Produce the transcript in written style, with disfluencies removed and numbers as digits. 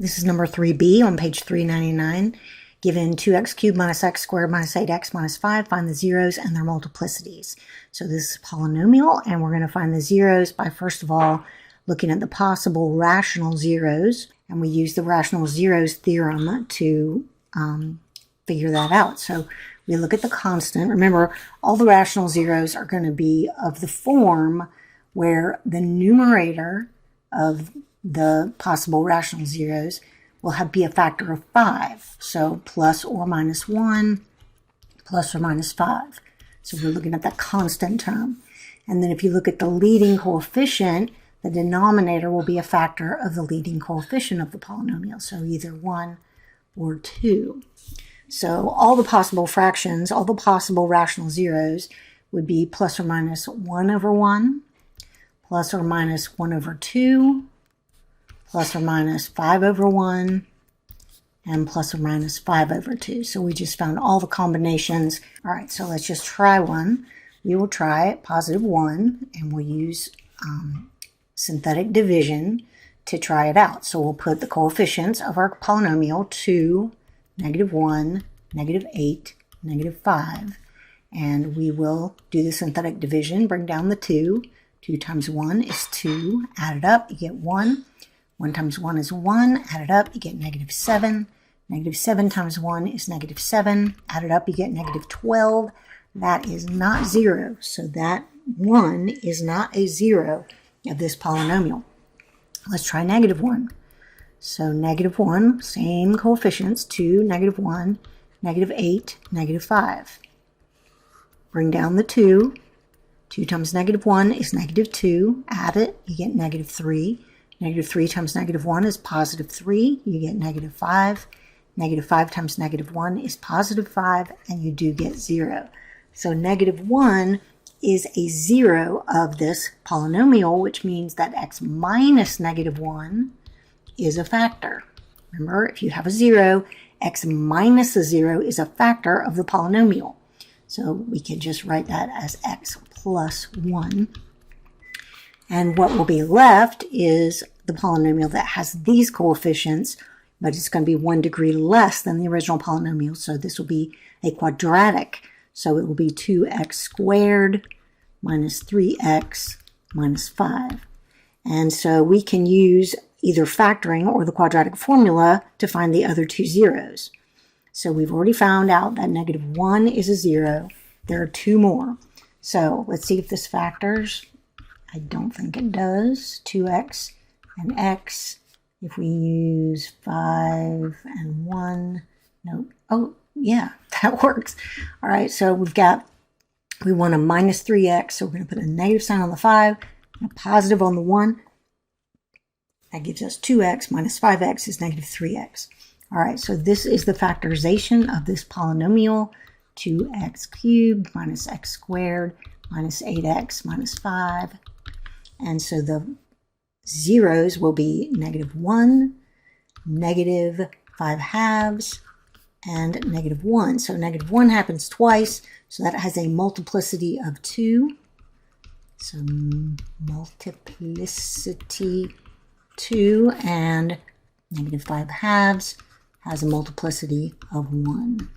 This is number 3b on page 399. Given 2x cubed minus x squared minus 8x minus 5, find the zeros and their multiplicities. So this is polynomial, and we're going to find the zeros by, first of all, looking at the possible rational zeros. And we use the rational zeros theorem to figure that out. So we look at the constant. Remember, all the rational zeros are going to be of the form where the numerator of the possible rational zeros will be a factor of 5. So plus or minus 1, plus or minus 5. So we're looking at that constant term. And then if you look at the leading coefficient, the denominator will be a factor of the leading coefficient of the polynomial. So either 1 or 2. So all the possible fractions, all the possible rational zeros would be plus or minus 1 over 1, plus or minus 1 over 2, plus or minus 5 over 1, and plus or minus 5 over 2. So we just found all the combinations. All right, so let's just try one. We will try positive 1, and we'll use synthetic division to try it out. So we'll put the coefficients of our polynomial 2, negative 1, negative 8, negative 5, and we will do the synthetic division, bring down the 2. 2 times 1 is 2. Add it up, you get 1. 1 times 1 is 1. Add it up, you get negative 7. Negative 7 times 1 is negative 7. Add it up, you get negative 12. That is not 0. So that 1 is not a 0 of this polynomial. Let's try negative 1. So negative 1, same coefficients, 2, negative 1, negative 8, negative 5. Bring down the 2. 2 times negative 1 is negative 2. Add it, you get negative 3. Negative 3 times negative 1 is positive 3. You get negative 5. Negative 5 times negative 1 is positive 5, and you do get 0. So negative 1 is a 0 of this polynomial, which means that x minus negative 1 is a factor. Remember, if you have a 0, x minus a 0 is a factor of the polynomial. So we can just write that as x plus 1. And what will be left is the polynomial that has these coefficients, but it's going to be 1 degree less than the original polynomial. So this will be a quadratic. So it will be 2x squared minus 3x minus 5. And so we can use either factoring or the quadratic formula to find the other two zeros. So we've already found out that negative 1 is a 0. There are 2 more. So let's see if this factors. I don't think it does. 2x and x. If we use 5 and 1, nope. Oh, yeah, that works. All right, so we want a minus 3x, so we're going to put a negative sign on the 5 and a positive on the 1. That gives us 2x minus 5x is negative 3x. All right, so this is the factorization of this polynomial. 2x cubed minus x squared minus 8x minus 5. And so the zeros will be negative 1, negative 5 halves, and negative 1. So negative 1 happens twice, so that has a multiplicity of 2. So multiplicity 2, and negative 5 halves has a multiplicity of 1.